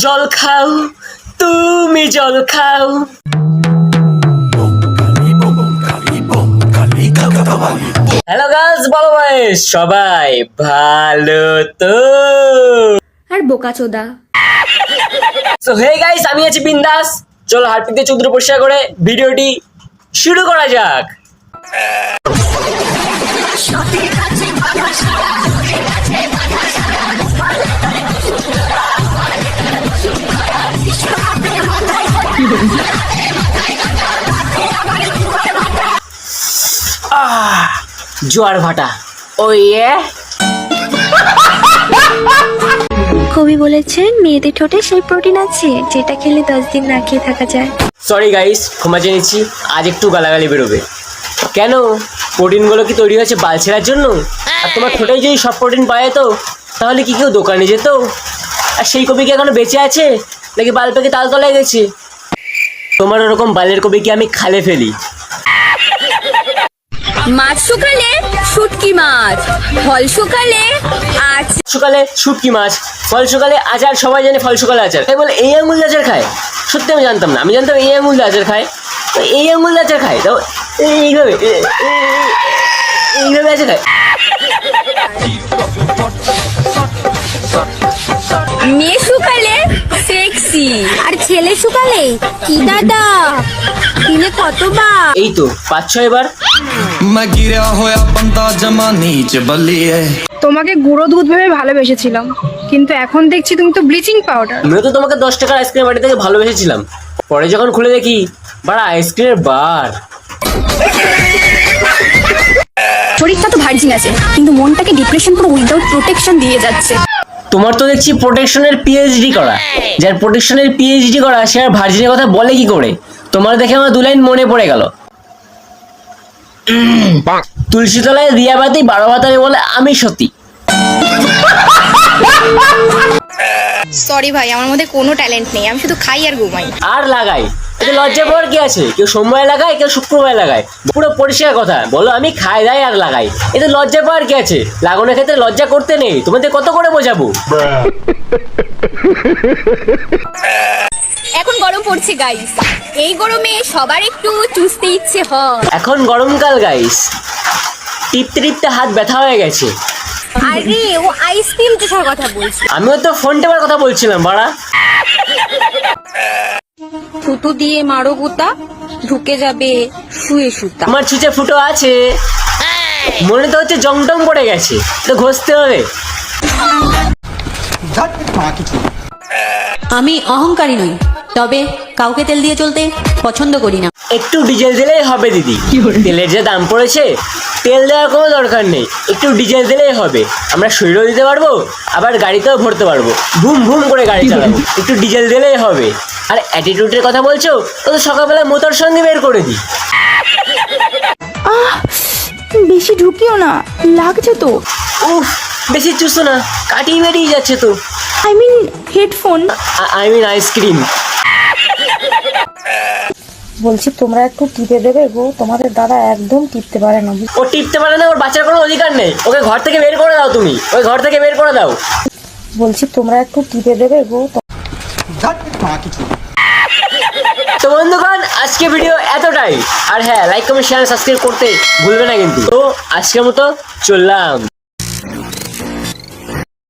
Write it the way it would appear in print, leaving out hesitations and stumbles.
জল খাও তুমি, জল খাও। হ্যালো গাইস, বলো ভাই সবাই ভালো তো? আর বোকাচোদা। সো হে গাইস, আমি আছি বিন্দাস। চলো হারপিক দিয়ে চুদ্র পরিষ্কার করে ভিডিওটি শুরু করা যাক। জোয়ার ভাটা ওয়ে। কবি বলেছেন মেয়েদের ঠোঁটে সেই প্রোটিন আছে যেটা খেলে 10 দিন না খেয়ে থাকা যায়। সরি গাইস, ক্ষমা চেয়ে নিচ্ছি, আজ একটু গালাগালি বেরোবে। কেন? প্রোটিনগুলো কি তৈরি হয়েছে বাল ছেঁড়ার জন্য? আর তোমার ঠোঁটে যদি সব প্রোটিন পাওয়া যেত তাহলে কি কেউ দোকানে যেত? আর সেই কবি কি এখনো বেঁচে আছে নাকি বাল পেকে তাল তলায় গেছে? তোমার ওরকম বালের কবি কি আমি খালে ফেলি? মাছ শুকালে শুটকি মাছ, ফল শুকালে শুকালে শুটকি মাছ, ফল শুকালে আচার। সবাই জানে ফল শুকালে আচার। তাই বলে এই আঙুল দিয়ে আচার খায়? সত্যি আমি জানতাম না। আমি জানতাম এই আঙুল দিয়ে আচার খায়। তো এই আঙুল দিয়ে আচার খায়, তাও এইভাবে এইভাবে আচার খায়। মেয়ে শুকালে সেক্সি, আর ছেলে শুকালে কি দাদা দিনে কতবার? এই তো 5-6 বার। मैं गिरा होया बंदा जमा नीच बलिए। তোমাকে গুঁড়ো দুধ ভেবে ভালোবেসেছিলাম, কিন্তু এখন দেখছি তুমি তো ব্লিচিং পাউডার। আমিও তো তোমাকে 10 টাকার আইসক্রিম বাড়ি থেকে ভালোবেসেছিলাম। পরে যখন খুলে দেখি বাড়া আইসক্রিমের বার। শরীরটা তো ভার্জিন আছে, কিন্তু মনটাকে ডিপ্রেশন পুরো উইদাউট প্রোটেকশন দিয়ে যাচ্ছে। তোমার তো দেখছি প্রোটেকশনের পিএইচডি করা। যার প্রোটেকশনের পিএইচডি করা সে আর ভার্জিনের কথা বলে কি করে? তোমার দেখে আমার 2 লাইন মনে পড়ে গেল। তুলসী তলায় দিয়াবাতি 12 ভাতারে বলে আমি সতী। সরি ভাই, আমার মধ্যে কোনো ট্যালেন্ট নেই, আমি শুধু খাই আর ঘুমাই। আর লাগাই, এতে লজ্জা পাওয়ার কি আছে? কেউ সোমবার লাগায়, কেউ শুক্রবার লাগায়। পুরো পরিষ্কার কথা বলো, আমি খাই দাই আর লাগাই। এতে লজ্জা পাওয়ার কি আছে? লাগানোর ক্ষেত্রে লজ্জা করতে নেই। তোমাদের কত করে বোঝাবো? এখন গরম পড়ছে গাইস, এই গরমে সবার একটু চুষতে ইচ্ছে হয়। এখন গরমকাল গাইস, টিপতে টিপতে হাত ব্যথা হয়ে গেছে। আরে ও আইসক্রিম চুষার কথা বলছি। আমিও তো ফোন টেপার কথা বলছিলাম বাড়া। থুতু দিয়ে মারো গুতা, ঢুকে যাবে শুয়ে সুতা। আমার ছুঁচে ফুটো আছে, মনে তো হচ্ছে জং টং পড়ে গেছে, তো ঘষতে হবে। আমি অহংকারী নই, তবে কাউকে তেল দিয়ে চলতে পছন্দ করি না। একটু ডিজেল দিলেই হবে দিদি। তেলের যে দাম পড়েছে, তেল দেওয়ার কোনো দরকার নেই, একটু ডিজেল দিলেই হবে। আমরা শরীরও দিতে পারবো, আবার গাড়িতেও ভরতে পারবো, ভুম ভুম করে গাড়ি চালাবো। একটু ডিজেল দিলেই হবে। আর অ্যাটিটিউডের কথা বলছো, ও তো সকালবেলা মোটর সঙ্গে বের করে দিই। বেশি ঢুকিও না, লাগছে তো। উফ, বেশি চুষো না, কাটিয়ে বেরিয়ে যাচ্ছে তো। I mean headphone. I mean ice cream. বলছি তোমরা একটু টিপে দেবে গো, তোমাদের দাদা একদম টিপতে পারে না। ও টিপতে পারে না, ওর বাচ্চার কোনো অধিকার নেই। ওকে ঘর থেকে বের করে দাও, তুমি ওই ঘর থেকে বের করে দাও। বলছি তোমরা একটু টিপে দেবে গো। তো বন্ধুগণ, আজকে ভিডিও এতটাই। আর হ্যাঁ, লাইক কমেন্ট শেয়ার সাবস্ক্রাইব করতে ভুলবে না কিন্তু। তো আজকের মতো চললাম।